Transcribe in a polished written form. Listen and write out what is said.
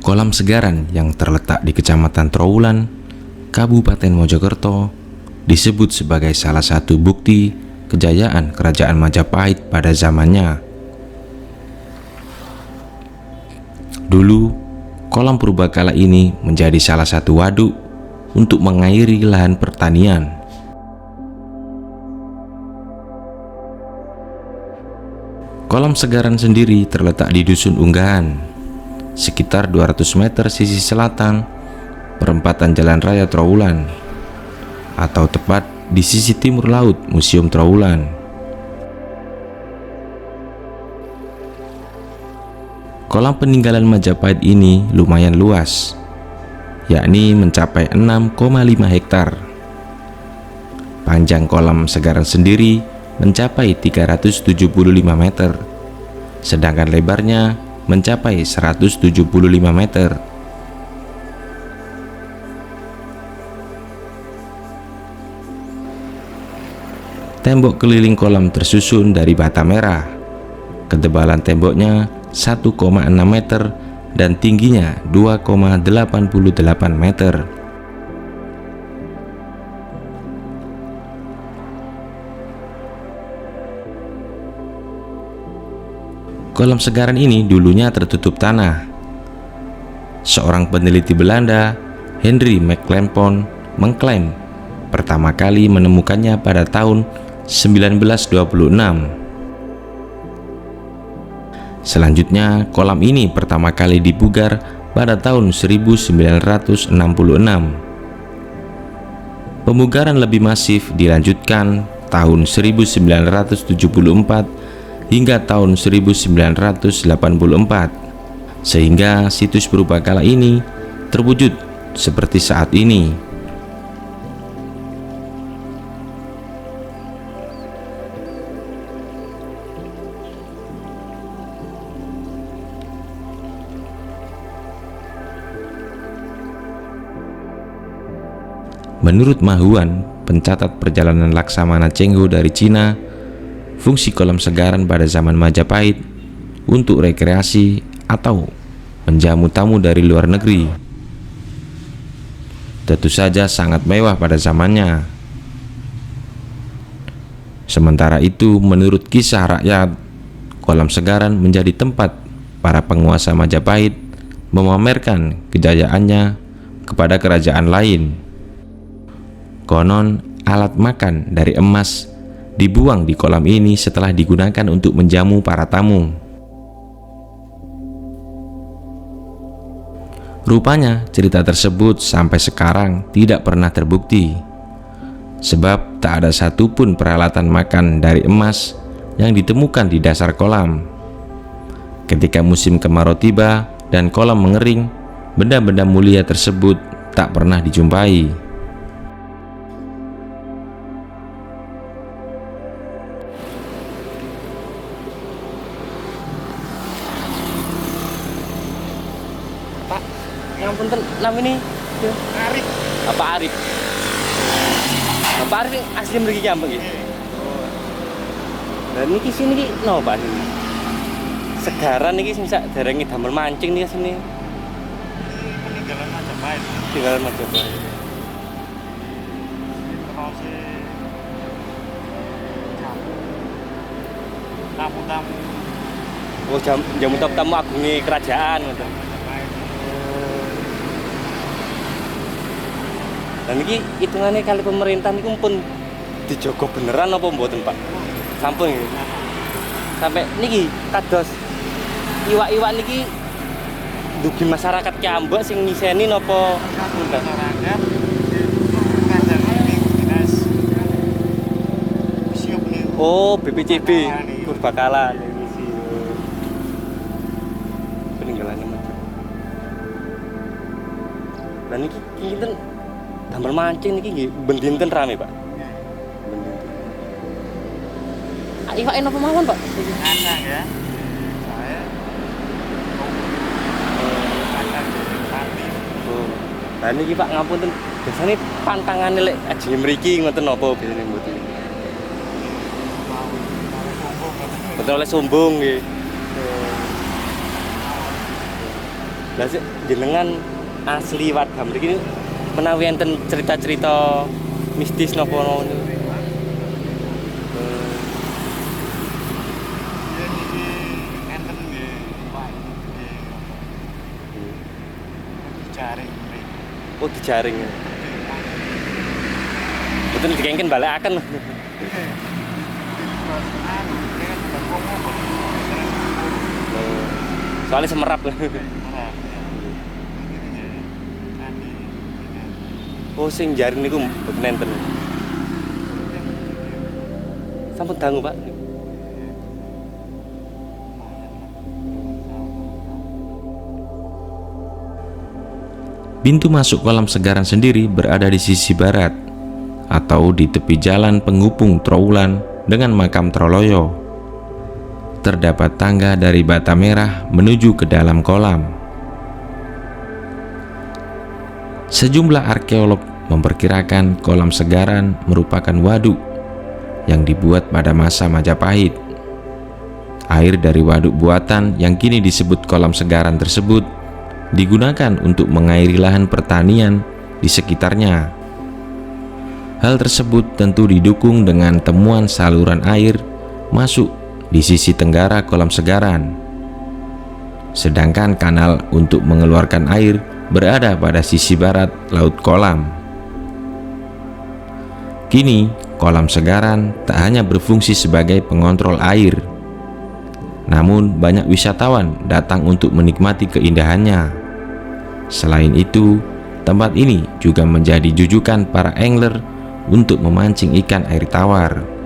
Kolam Segaran yang terletak di Kecamatan Trowulan, Kabupaten Mojokerto, disebut sebagai salah satu bukti kejayaan Kerajaan Majapahit pada zamannya. Dulu, kolam purbakala ini menjadi salah satu waduk untuk mengairi lahan pertanian. Kolam Segaran sendiri terletak di Dusun Unggahan, sekitar 200 meter sisi selatan perempatan Jalan Raya Trowulan, atau tepat di sisi timur laut Museum Trowulan. Kolam peninggalan Majapahit ini lumayan luas, yakni mencapai 6,5 hektar. Panjang kolam Segaran sendiri mencapai 375 meter, sedangkan lebarnya mencapai 175 meter. Tembok keliling kolam tersusun dari bata merah. Ketebalan temboknya 1,6 meter dan tingginya 2,88 meter. Kolam Segaran ini dulunya tertutup tanah. Seorang peneliti Belanda, Henry McLempon, mengklaim pertama kali menemukannya pada tahun 1926. Selanjutnya, kolam ini pertama kali dipugar pada tahun 1966. Pemugaran lebih masif dilanjutkan tahun 1974 hingga tahun 1984, sehingga situs purbakala ini terwujud seperti saat ini. Menurut Mahuan, pencatat perjalanan Laksamana Cheng Ho dari Cina, fungsi kolam Segaran pada zaman Majapahit untuk rekreasi atau menjamu tamu dari luar negeri. Tentu saja sangat mewah pada zamannya. Sementara itu, menurut kisah rakyat, kolam Segaran menjadi tempat para penguasa Majapahit memamerkan kejayaannya kepada kerajaan lain. Konon, alat makan dari emas dibuang di kolam ini setelah digunakan untuk menjamu para tamu. Rupanya cerita tersebut sampai sekarang tidak pernah terbukti, sebab tak ada satupun peralatan makan dari emas yang ditemukan di dasar kolam. Ketika musim kemarau tiba dan kolam mengering, benda-benda mulia tersebut tak pernah dijumpai. Yang punten nam ini Arif. apa Arif? Bapak Arif ini asli mriki Jambek iki. Dan niki sini iki napa iki? Segaran iki sing sak derengi damel mancing niki sini. Peninggalan Majapahit. Peninggalan Majapahit. Terus tamu-tamu Oh jamu tamu agunge kerajaan ngoten. Dan ini hitungannya kali pemerintah ini pun dijogo beneran apa mboten Pak? Sampun ini. Sampai niki kados iwak-iwak niki dugi masyarakat Kiambek sing ngiseni napa masyarakat kerajaan ini dinas museum ini. Oh, BPCB Purbakala peninggalan Majapahit. Dan niki kinten damel mancing niki nggih ben dinten rame, Pak. Ben dinten. Iwak napa mawon, Pak? Anak ya. Saya akan jadi Oh. Lah niki Pak ngapunten, biasane pantangane lek ajenge mriki ngoten napa biasane mboten? Betul oleh sombong nggih. Lah sik jenengan asli warga mriki menawi enten cerita-cerita mistis napa ngono. Ya niki enten nggih Pak. Jaring mriki. Oh dijaring. Mboten dikengken balekaken. Soalnya semerap. Oh sing jaring niku mboten enten. Sampun dangu, Pak. Pintu masuk kolam Segaran sendiri berada di sisi barat atau di tepi jalan penghubung Trowulan dengan makam Troloyo. Terdapat tangga dari bata merah menuju ke dalam kolam. Sejumlah arkeolog memperkirakan kolam Segaran merupakan waduk yang dibuat pada masa Majapahit. Air dari waduk buatan yang kini disebut kolam Segaran tersebut digunakan untuk mengairi lahan pertanian di sekitarnya. Hal tersebut tentu didukung dengan temuan saluran air masuk di sisi tenggara kolam Segaran, sedangkan kanal untuk mengeluarkan air berada pada sisi barat laut kolam. Kini, kolam Segaran tak hanya berfungsi sebagai pengontrol air, namun banyak wisatawan datang untuk menikmati keindahannya. Selain itu, tempat ini juga menjadi jujukan para angler untuk memancing ikan air tawar.